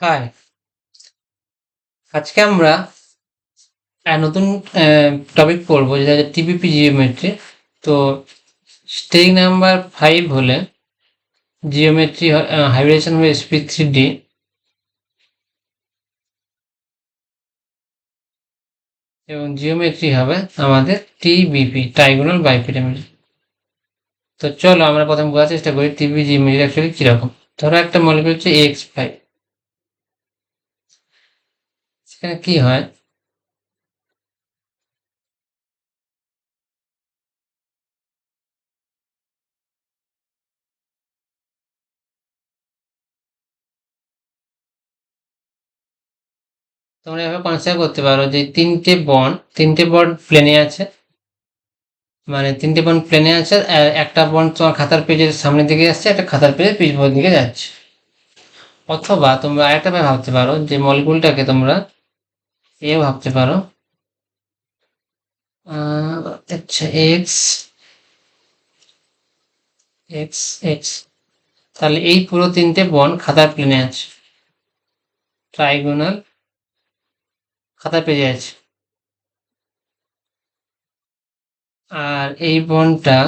High, আজকে আমরা নতুন টপিক পড়বো যেটা হচ্ছে টিপিপি জিওমেট্রি। তো স্টেজ নাম্বার 5 হলে জিওমেট্রি হাইব্রিডেশন হবে SP3D এবং জিওমেট্রি হবে আমাদের TBP, ট্রাইগোনাল বাইপিরামিড। তো চলো আমরা প্রথম বোঝার চেষ্টা করি টিপিপি জিওমেট্রি অ্যাকচুয়ালি কিরকম। ধরো একটা মলিকুল হচ্ছে AX5, সেখানে কি হয়, তোমরা এভাবে কনসিডার করতে পারো যে তিনটে বন্ড প্লেনে আছে, মানে তিনটে বন্ড প্লেনে আছে, আর একটা বন্ড তোমার খাতার পেজের সামনের দিকে আসছে, একটা খাতার পেজের পিছনের দিকে যাচ্ছে। অথবা তোমরা আরেকটা ভাবে ভাবতে পারো যে মলিকুলটাকে তোমরা ভাবতে পারো, আচ্ছা এক্স এক্স এক্স, তাহলে এই পুরো তিনটে বন্ড খাতার প্লেনে আছে, ট্রাইগোনাল খাতার পেজে আছে। আর এই বন্ডটা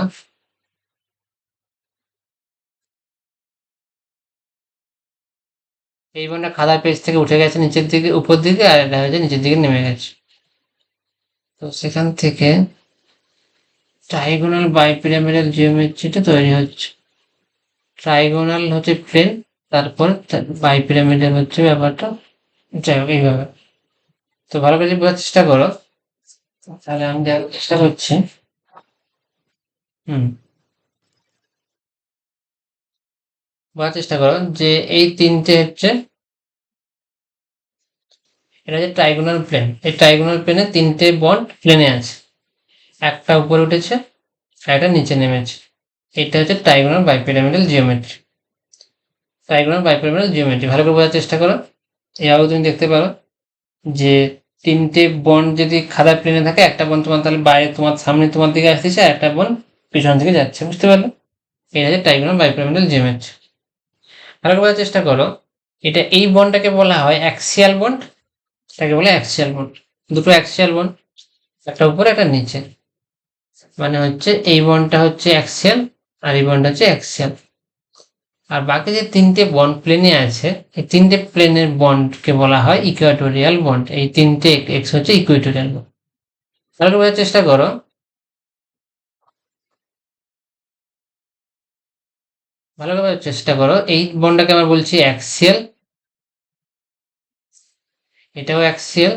খাতার পেজ থেকে উঠে গেছে নিচের দিকে, উপর দিকে, আর এটা হচ্ছে নিচের দিকে নেমে গেছে। তো সেখান থেকে ট্রাইগোনাল বাইপিরামিডাল জিওমেট্রিটা তৈরি হচ্ছে। ট্রাইগোনাল হচ্ছে প্লেন, তারপর বাইপিরামিডাল হচ্ছে ব্যাপারটা, যাই হোক এইভাবে। তো ভালো করে বোঝার চেষ্টা করো, তাহলে আমি দেখার চেষ্টা করছি। হুম, বোঝার চেষ্টা করো যে এই তিনটে হচ্ছে, এটা হচ্ছে ট্রাইগোনাল প্লেন। এই ট্রাইগোনাল প্লেনে তিনটে বন্ড প্লেনে আছে, একটা উপরে উঠেছে, একটা নিচে নেমেছে। এটা হচ্ছে ট্রাইগোনাল বাইপিরামিডাল জিওমেট্রি। ট্রাইগোনাল বাইপিরামিডাল জিওমেট্রি ভালো করে বোঝার চেষ্টা করো। এভাবে তুমি দেখতে পারো যে তিনটে বন্ড যদি খাতার প্লেনে থাকে, একটা বন্ড তোমার তাহলে বাইরে তোমার সামনে তোমার দিকে আসতেছে, আর একটা বন্ড পিছন দিকে যাচ্ছে, বুঝতে পারলে? এটা হচ্ছে ট্রাইগোনাল বাইপিরামিডাল জিওমেট্রি। ভালো করে বোঝার চেষ্টা করো, এটা এই বন্ডটাকে বলা হয় অ্যাক্সিয়াল বন্ড। এটাকে বলে অ্যাক্সিয়াল বন্ড, দুটো অ্যাক্সিয়াল বন্ড, একটা উপরে একটা নিচে। মানে হচ্ছে এই বন্ডটা হচ্ছে অ্যাক্সিয়াল, আর এই বন্ডটা হচ্ছে অ্যাক্সিয়াল। আর বাকি যে তিনটে বন্ড প্লেনে আছে, এই তিনটে প্লেনের বন্ডকে বলা হয় ইকুয়েটোরিয়াল বন্ড। এই তিনটে এক্স হচ্ছে ইকুয়েটোরিয়াল বন্ড। ভালো করে বোঝার চেষ্টা করো, ভালো করে বোঝার চেষ্টা করো। এই বন্ডটাকে আমরা বলছি অ্যাক্সিয়াল, এটাও অ্যাক্সিয়াল,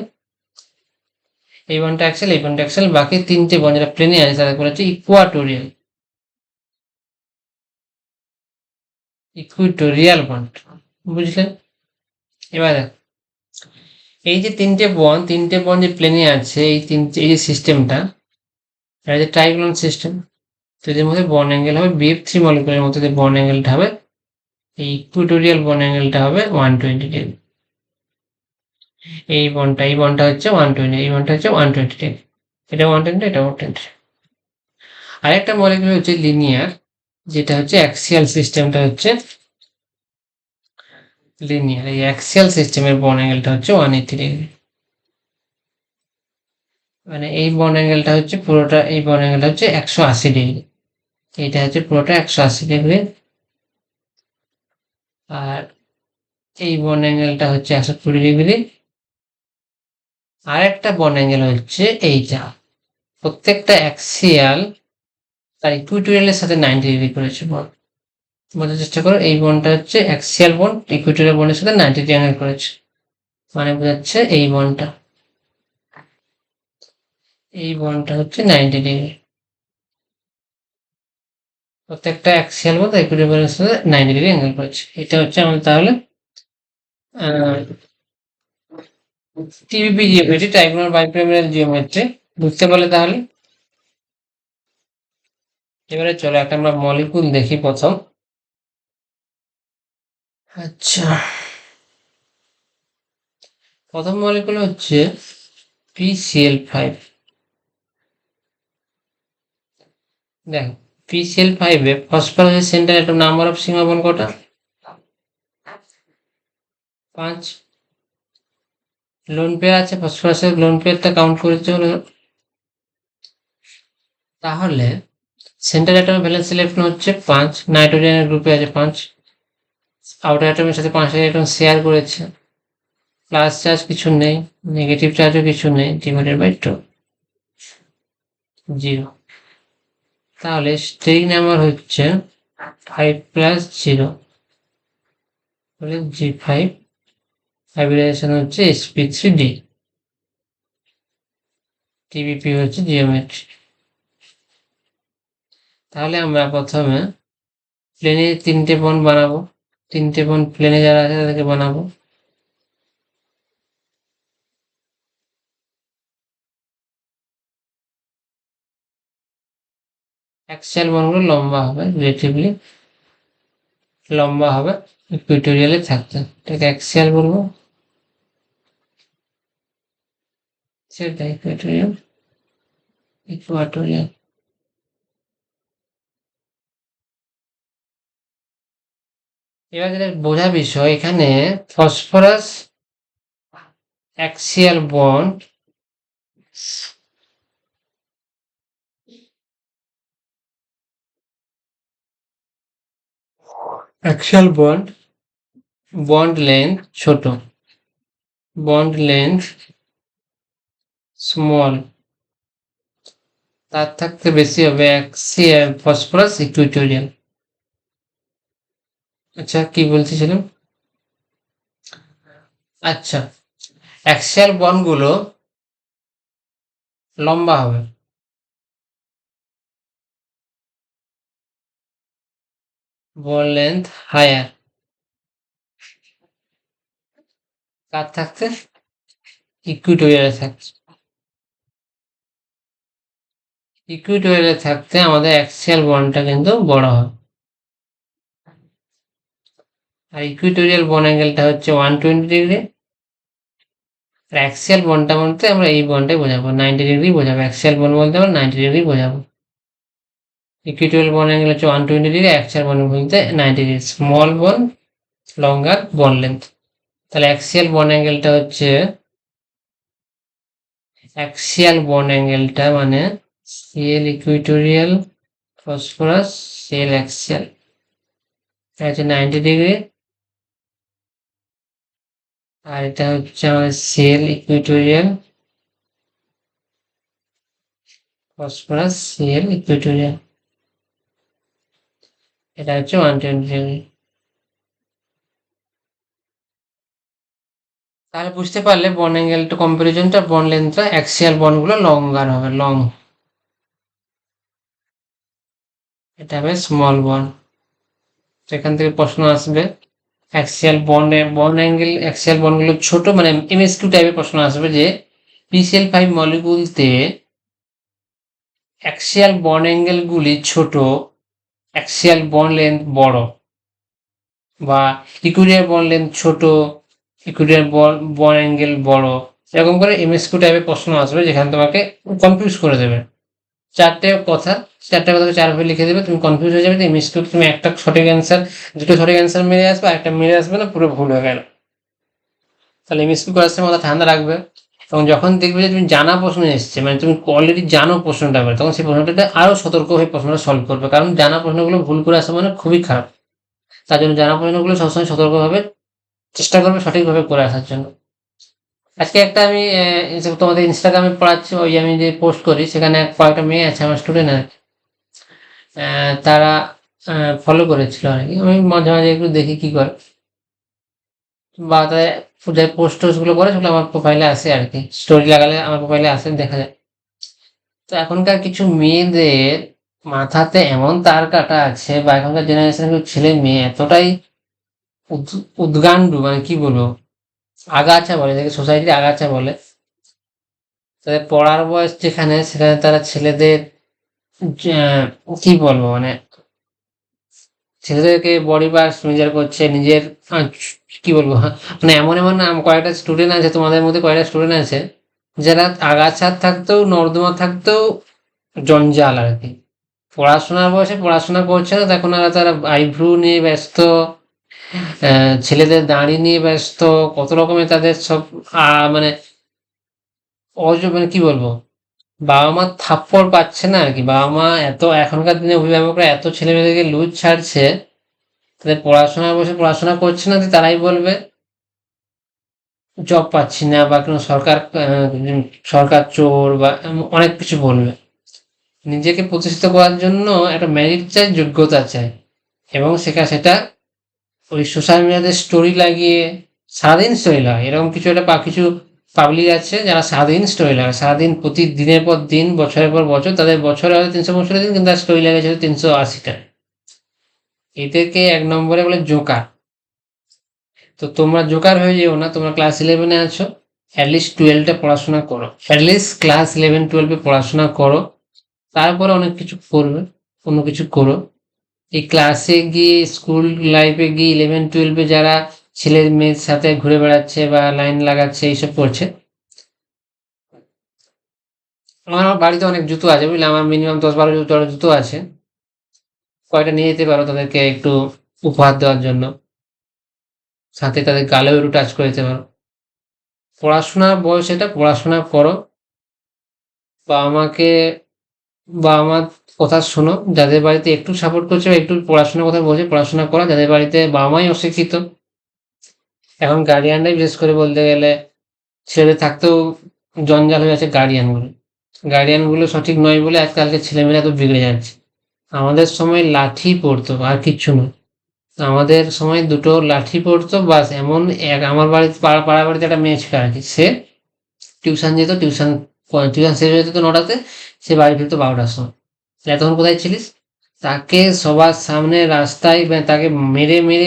এই বন্ডটা অ্যাক্সিয়াল, এই বন্ডটা অ্যাক্সিয়াল। বাকি তিনটে বন্ড যেটা প্লেনে আছে তাদেরকে বলা হচ্ছে ইকুয়াটোরিয়াল, ইকুইটোরিয়াল বন্ড। বুঝলেন? এবার দেখো, এই যে তিনটে বন্ড যে প্লেনে আছে, এই যে সিস্টেমটা, এটা যে ট্রাইগোনাল সিস্টেম। তো এদের মধ্যে বন্ড অ্যাঙ্গেল হবে BF3 মলিকুলের মধ্যে যে বন্ড অ্যাঙ্গেলটা হবে, এই ইকুইটোরিয়াল বন্ড অ্যাঙ্গেলটা হবে 120 ডিগ্রি। এই বন্ডটা হচ্ছে 120, এই বন্ডটা হচ্ছে 120 ডিগ্রি। এটা 120, এটা 120। আরেকটা মলিকুল হচ্ছে লিনিয়ার, যেটা হচ্ছে অ্যাক্সিয়াল সিস্টেমটা হচ্ছে লিনিয়ার। এই অ্যাক্সিয়াল সিস্টেমের বন্ড অ্যাঙ্গেলটা হচ্ছে 180 ডিগ্রি। মানে এই বন্ড অ্যাঙ্গেলটা হচ্ছে পুরোটা, এই বন্ড অ্যাঙ্গেলটা হচ্ছে 180 ডিগ্রি। এটা হচ্ছে পুরোটা 180 ডিগ্রি। আর এই বন্ড অ্যাঙ্গেলটা হচ্ছে 120 ডিগ্রি। আর একটা বন্ড অ্যাঙ্গেল হচ্ছে এইটা। প্রত্যেকটা অ্যাক্সিয়াল তার ইকুইটোরিয়ালের সাথে 90 ডিগ্রি করেছে বন্ড। বোঝার চেষ্টা করো, এই বন্ডটা হচ্ছে অ্যাক্সিয়াল বন্ড, ইকুইটোরিয়াল বন্ডের সাথে 90 ডিগ্রি অ্যাঙ্গেল করেছে। মানে বোঝাচ্ছে এই বন্ডটা হচ্ছে 90 ডিগ্রি। প্রত্যেকটা অ্যাক্সিয়াল বন্ড ইকুইটোরিয়াল বন্ডের সাথে 90 ডিগ্রি অ্যাঙ্গেল করেছে। এটা হচ্ছে আমাদের তাহলে টিবিপি জিওমেট্রি, ট্রাইগোনাল বাইপিরামিডাল জিওমেট্রি। বুঝতে পারলে তাহলে? এবারে চলো একটা আমরা মলিকুল দেখি প্রথম। আচ্ছা, প্রথম মলিকুল হচ্ছে PCl5। দেখো, PCl5 এ ফসফরাসের সেন্টার একটা নাম্বার অফ সিঙ্গল বন্ড কটা? 5 লোন পেয়ার আছে, ফসফরাসের লোন পেয়ারটা কাউন্ট করেছে হলো, তাহলে সেন্টার অ্যাটমের ভ্যালেন্স ইলেকট্রন হচ্ছে 5, নাইট্রোজেনের গ্রুপে আছে 5, আউটার অ্যাটমের সাথে 5 ইলেকট্রন শেয়ার করেছে, প্লাস চার্জ কিছু নেই, নেগেটিভ চার্জও কিছু নেই, ডিভাইডেড বাই 2, 0। তাহলে স্টেরিক নাম্বার হচ্ছে 5 প্লাস 0, তাহলে G5, হাইব্রিডাইজেশন হচ্ছে sp3d, টিবিপি হচ্ছে জিওমেট্রি। তাহলে আমরা প্রথমে প্লেনে 3টে বন্ড বানাবো, 3টে বন্ড প্লেনে যারা আছে তাদেরকে বানাবো। অ্যাক্সিয়াল বন্ডগুলো লম্বা হবে, রিলেটিভলি লম্বা হবে, ইকুইটোরিয়ালে থাকতে, এটাকে অ্যাক্সিয়াল বলবো, সেটা ইকুইটোরিয়াল, ইকুয়াটোরিয়াল। এবার যেটা বোঝার বিষয়, এখানে phosphorus axial bond axial bond, bond length ছোট, বন্ড লেন্থ স্মল, তার থাকতে বেশি হবে অ্যাক্সিয়াল ফসফরাস ইকুইটোরিয়াল। আচ্ছা কি বলতেছিলাম, আচ্ছা অ্যাক্সিয়াল বন্ডগুলো লম্বা হবে, বন্ড লেন্থ হায়ার, কার থাকতে, ইকুইটোরিয়ালে থাকছে, ইকুইটোরিয়ালে থাকতে আমাদের অ্যাক্সিয়াল বন্ডটা কিন্তু বড় হয়, আর ইকুইটোরিয়াল বন্ড অ্যাঙ্গেলটা হচ্ছে 120 ডিগ্রি, আর অ্যাক্সিয়াল বন্ডটা বলতে আমরা এই বন্ডটাই বোঝাবো, 90 ডিগ্রি বোঝাবো, অ্যাক্সিয়াল বন্ড বলতে আমরা 90 ডিগ্রি বোঝাবো। ইকুইটোরিয়াল বন্ড অ্যাঙ্গেল হচ্ছে 120 ডিগ্রি, অ্যাক্সিয়াল বন্ড বলতে 90 ডিগ্রি, স্মল বন্ড লঙ্গার বন্ড লেন্থ। তাহলে অ্যাক্সিয়াল বন্ড অ্যাঙ্গেলটা হচ্ছে, অ্যাক্সিয়াল বন্ড অ্যাঙ্গেলটা মানে CL equatorial phosphorus, CL axial, এটা হচ্ছে 90 ডিগ্রি, আর এটা হচ্ছে আমাদের CL equatorial phosphorus, CL equatorial, এটা হচ্ছে 120 ডিগ্রি। তাহলে বুঝতে পারলে বন্ড অ্যাঙ্গেলটা কম্পারিজনটা, বন্ড লেন্থটা অ্যাক্সিয়াল বন্ডগুলো লঙ্গার হবে, লং, এটা হবে স্মল বন্ড। তো এখান থেকে প্রশ্ন আসবে অ্যাক্সিয়াল বন্ড অ্যাঙ্গেল, অ্যাক্সিয়াল বন্ডগুলো ছোট, মানে এমএসকিউ টাইপের প্রশ্ন আসবে যে PCl5 মলিকুলতে অ্যাক্সিয়াল বন্ড অ্যাঙ্গেলগুলি ছোট, অ্যাক্সিয়াল বন্ড লেন্থ বড়, বা ইকুইটোরিয়াল বন্ড লেন্থ ছোট, ইকুইটোরিয়াল বন্ড অ্যাঙ্গেল বড়, এরকম করে এমএসকিউ টাইপের প্রশ্ন আসবে যেখানে তোমাকে কনফিউজ করে দেবে। চারটে কথাকে 4 ভাবে লিখে দেবে, তুমি কনফিউজ হয়ে যাবে, তো এমএসকিউ তুমি একটা সঠিক অ্যান্সার, দুটো সঠিক অ্যান্সার মিলে আসবে, আর একটা মিলে আসবে না, পুরো ভুল হয়ে গেল। তাহলে এমএসকিউ করার সময় মাথা ঠান্ডা রাখবে, এবং যখন দেখবে যে তুমি জানা প্রশ্ন এসছে, মানে তুমি অলরেডি জানো প্রশ্নটা করে, তখন সেই প্রশ্নটাতে আরো সতর্ক হয়ে প্রশ্নটা সলভ করবে, কারণ জানা প্রশ্নগুলো ভুল করে আসা মানে খুবই খারাপ। তার জন্য জানা প্রশ্নগুলো সবসময় সতর্কভাবে চেষ্টা করবে সঠিকভাবে করে আসার জন্য। আজকে একটা আমি তোমাদের ইনস্টাগ্রামে পড়াচ্ছি, ওই আমি যে পোস্ট করি সেখানে কয়েকটা মেয়ে আছে আমার স্টুডেন্ট আর কি, তারা ফলো করেছিল আর কি, আমি মাঝে মাঝে একটু দেখি কি করে, বা তাদের পোস্ট টোস্ট গুলো করে সেগুলো আমার প্রোফাইলে আসে আর কি, স্টোরি লাগালে আমার প্রোফাইলে আসে, দেখা যায়। তো এখনকার কিছু মেয়েদের মাথাতে এমন তার কাটা আছে, বা এখনকার জেনারেশনের ছেলে মেয়ে এতটাই উদ্গান্ডু, মানে কি বলবো, আগাছা বলে, দেখে সোসাইটির আগাছা বলে, তাদের পড়ার বয়স যেখানে, সেখানে তারা ছেলেদের কি বলবো, মানে ছেলেদেরকে বডি পার্টস মেজার করছে নিজের, কি বলবো, মানে এমন এমন কয়েকটা স্টুডেন্ট আছে, তোমাদের মধ্যে কয়েকটা স্টুডেন্ট আছে যারা আগাছার থাকতেও, নর্দমা থাকতেও জঞ্জাল আর কি, পড়াশোনার বয়সে পড়াশোনা করছে না, তখন আর তারা আইব্রু নিয়ে ব্যস্ত, ছেলেদের দাঁড়ি নিয়ে ব্যস্ত, কত রকমের তাদের সব মানে মানে কি বলবো, বাবা মা থাপ্পড় পাচ্ছে না আর কি। বাবা মা এত এখনকার দিনে অভিভাবকরা এত ছেলে মেয়েদেরকে লুজ ছাড়ছে, তাদের পড়াশোনায় বসে পড়াশোনা করছে না, দিয়ে তারাই বলবে জব পাচ্ছি না, বা কোনো সরকার চোর, বা অনেক কিছু বলবে। নিজেকে প্রতিষ্ঠিত করার জন্য একটা মেরিট চাই, যোগ্যতা চাই, এবং সেটা ওই সোশ্যাল মিডিয়াতে স্টোরি লাগিয়ে সারাদিন স্টোরি লাগায়। এরকম কিছু একটা কিছু পাবলিক আছে যারা সারাদিন স্টোরি লাগায়, সারাদিন দিনের পর দিন, বছরের পর বছর, তাদের বছরে হয়তো 365 দিন, কিন্তু তার স্টোরি লাগাইছে 380টা। এদেরকে এক নম্বরে বলে জোকার। তো তোমরা জোকার হয়ে যেও না, তোমরা ক্লাস 11-এ আছো, অ্যাটলিস্ট 12-এ পড়াশোনা করো, অ্যাটলিস্ট ক্লাস 11-12-এ পড়াশোনা করো, তারপরে অনেক কিছু করবে, অন্য কিছু করো। এই ক্লাসে গিয়ে, স্কুল লাইফে গিয়ে, 11-12-এ যারা ছেলে মেয়ের সাথে ঘুরে বেড়াচ্ছে বা লাইন লাগাচ্ছে, এইসব করছে। আমার বাড়িতে অনেক জুতো আছে, বুঝলে, আমার মিনিমাম 10-12 জোড়া জুতো আছে। কয়টা নিয়ে যেতে পারো, তাদেরকে একটু উপহার দেওয়ার জন্য, সাথে তাদের গালেও একটু টাচ করে দিতে পারো। পড়াশোনার বয়স এটা, পড়াশোনা করো। বাবা মাকে, বাবা মার কথা শোনো, যাদের বাড়িতে একটু সাপোর্ট করছে বা একটু পড়াশোনার কথা বলছে, পড়াশোনা করা। যাদের বাড়িতে বাবা মাই অশিক্ষিত, এখন গার্ডিয়ানরাই বিশেষ করে বলতে গেলে ছেলে থাকতেও জঞ্জাল হয়ে আছে গার্ডিয়ানগুলো। গার্ডিয়ানগুলো সঠিক নয় বলে আজকালকার ছেলেমেয়েরা তো বিগড়ে যাচ্ছে। আমাদের সময় লাঠি পড়তো, আর কিচ্ছু নয়। আমাদের সময় দুটো লাঠি পড়তো, বাস। এমন আমার বাড়িতে, পাড়া বাড়িতে একটা মেয়ে ছিল আর কি, সে টিউশন যেত, টিউশন শেষ হয়ে যেত 9টাতে, সে বাড়ি ফিরতো 12টার সময়। তাহলে তখন কোথায় ছিলিস? তাকে সবার সামনে রাস্তায়, মানে তাকে মেরে মেরে,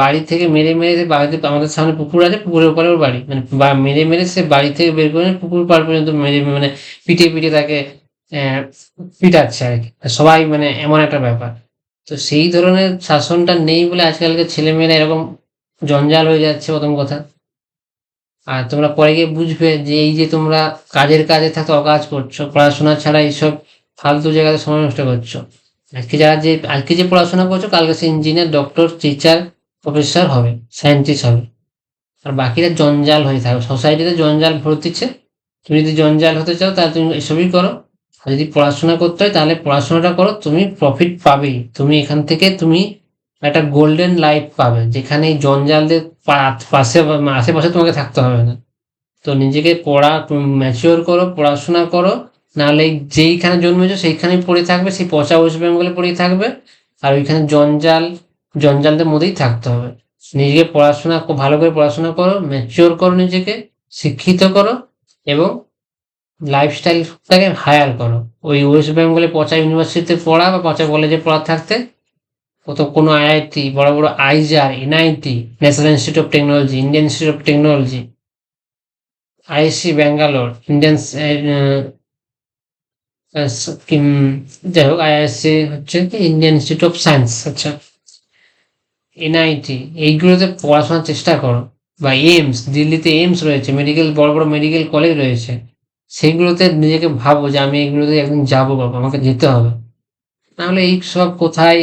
বাড়ি থেকে মেরে মেরে, সে বাড়িতে, আমাদের সামনে পুকুর আছে, পুকুরের ওপারে ওর বাড়ি, মানে মেরে মেরে সে বাড়ি থেকে বের করে পুকুর পাড় পর্যন্ত মেরে, মানে পিটে পিটে তাকে আহ পিটাচ্ছে আর কি। সবাই, মানে এমন একটা ব্যাপার। তো সেই ধরনের শাসনটা নেই বলে আজকালকার ছেলেমেয়েরা এরকম জঞ্জাল হয়ে যাচ্ছে, প্রথম কথা। আর তোমরা পরে গিয়ে বুঝবে যে এই যে তোমরা কাজের কাজে থাকতে অকাজ করছো, পড়াশোনা ছাড়া এইসব ফালতু জায়গাতে সময় নষ্ট করছো। আজকে যে পড়াশোনা করছো, কালকে সে ইঞ্জিনিয়ার, ডক্টর, টিচার, প্রফেসর হবে, সায়েন্টিস্ট হবে। আর বাকিরা জঞ্জাল হয়ে থাকবে, সোসাইটিতে জঞ্জাল ভর্তিছে। তুমি যদি জঞ্জাল হতে চাও, তাহলে তুমি এসবই করো। আর যদি পড়াশোনা করতে হয়, তাহলে পড়াশোনাটা করো, তুমি প্রফিট পাবেই। তুমি এখান থেকে তুমি একটা গোল্ডেন লাইফ পাবে, যেখানে এই জঞ্জালদের পাশে বা আশেপাশে তোমাকে থাকতে হবে না। তো নিজেকে ম্যাচিওর করো, পড়াশোনা করো। নাহলে যেইখানে জন্মেছো সেইখানেই পড়ে থাকবে, সেই পচা ওয়েস্ট বেঙ্গলে পড়েই থাকবে। আর ওইখানে জঞ্জালদের মধ্যেই থাকতে হবে। নিজেকে পড়াশোনা, খুব ভালো করে পড়াশোনা করো, ম্যাচিওর করো, নিজেকে শিক্ষিত করো, এবং লাইফস্টাইলটাকে হায়ার করো। ওই ওয়েস্ট বেঙ্গলে পচা ইউনিভার্সিটিতে পড়া বা পচা কলেজে পড়া থাকতে, কোনো আইআইটি, বড় বড় IISER, NIT, National Institute of Technology, Indian Institute of Technology, ISC Bangalore, Indian, যাই হোক, আইআইএসসি হচ্ছে কি, ইন্ডিয়ান ইনস্টিটিউট অফ সায়েন্স, আচ্ছা, এনআইটি, এইগুলোতে পড়াশোনার চেষ্টা করো। বা এইমস, দিল্লিতে এইমস রয়েছে, মেডিকেল, বড় বড় মেডিকেল কলেজ রয়েছে, সেইগুলোতে নিজেকে ভাবো যে আমি এগুলোতে একদিন যাবো, বাবা, আমাকে যেতে হবে। নাহলে এই সব কোথায়,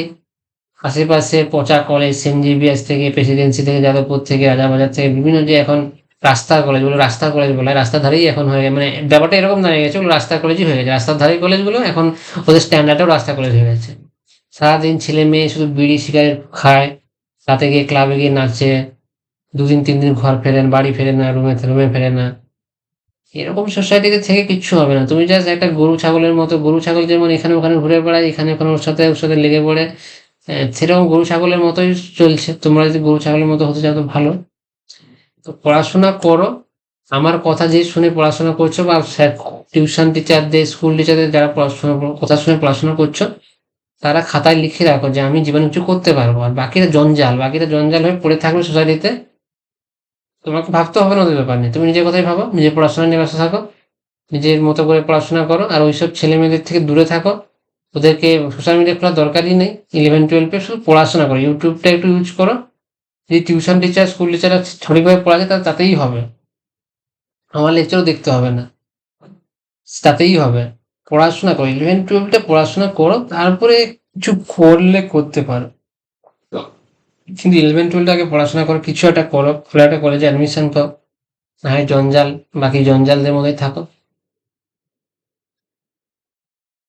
আশেপাশে পচা কলেজ, সেন্ট জেভিয়ার্স থেকে, প্রেসিডেন্সি থেকে, যাদবপুর থেকে, রাজাবাজার থেকে, বিভিন্ন যে এখন রাস্তার কলেজগুলো, রাস্তার কলেজ বলে, রাস্তার ধারেই এখন হয়ে গেছে, মানে ব্যাপারটা এরকম দাঁড়িয়ে গেছে, ওগুলো রাস্তার কলেজই হয়ে গেছে। রাস্তার ধারেই কলেজগুলো এখন, ওদের স্ট্যান্ডার্ডও রাস্তা কলেজ হয়ে গেছে। সারাদিন ছেলে মেয়ে শুধু বিড়ি সিগারেট খায়, রাতে গিয়ে ক্লাবে গিয়ে নাচে, 2 দিন 3 দিন ঘর ফেরেন, বাড়ি ফেরে না, রুমে ফেরে না। এরকম সোসাইটিতে থেকে কিচ্ছু হবে না। তুমি জাস্ট একটা গরু ছাগলের মতো, গরু ছাগল যেমন এখানে ওখানে ঘুরে বেড়ায়, এখানে ওখানে ওর সাথে লেগে পড়ে, সেরকম গরু ছাগলের মতোই চলছে। তোমরা যদি গরু ছাগলের মতো হতে চাও তো ভালো। তো পড়াশোনা করো। আমার কথা যে শুনে পড়াশোনা করছো, বা টিউশন টিচারদের, স্কুল টিচারদের, যারা কথা শুনে পড়াশোনা করছো, তারা খাতায় লিখে রাখো যে আমি জীবনে কিছু করতে পারবো। আর বাকিরা জঞ্জাল হয়ে পড়ে থাকবে সোসাইটিতে। তোমাকে ভাবতে হবে না ওদের ব্যাপার নিয়ে, তুমি নিজের কথাই ভাবো, নিজের পড়াশোনা নিয়ে ব্যস্ত থাকো, নিজের মতো করে পড়াশোনা করো। আর ওইসব ছেলে মেয়েদের থেকে দূরে থাকো, ওদেরকে সোশ্যাল মিডিয়া খোলার দরকারই নেই। 11-12-এ শুধু পড়াশোনা করো, ইউটিউবটা একটু ইউজ করো। যদি টিউশন টিচার, স্কুল টিচাররা সঠিকভাবে পড়াচ্ছে, তাহলে তাতেই হবে। আমার লেকচারও দেখতে হবে না, তাতেই হবে। পড়াশোনা করো, 11-12-টা পড়াশোনা করো, তারপরে কিছু করলে করতে পারো। কিন্তু 11-12 আগে পড়াশোনা করো, কিছু একটা করো, ভালো একটা কলেজে অ্যাডমিশন পাও, না হয় জঞ্জাল বাকি জঞ্জালদের মধ্যে থাকো।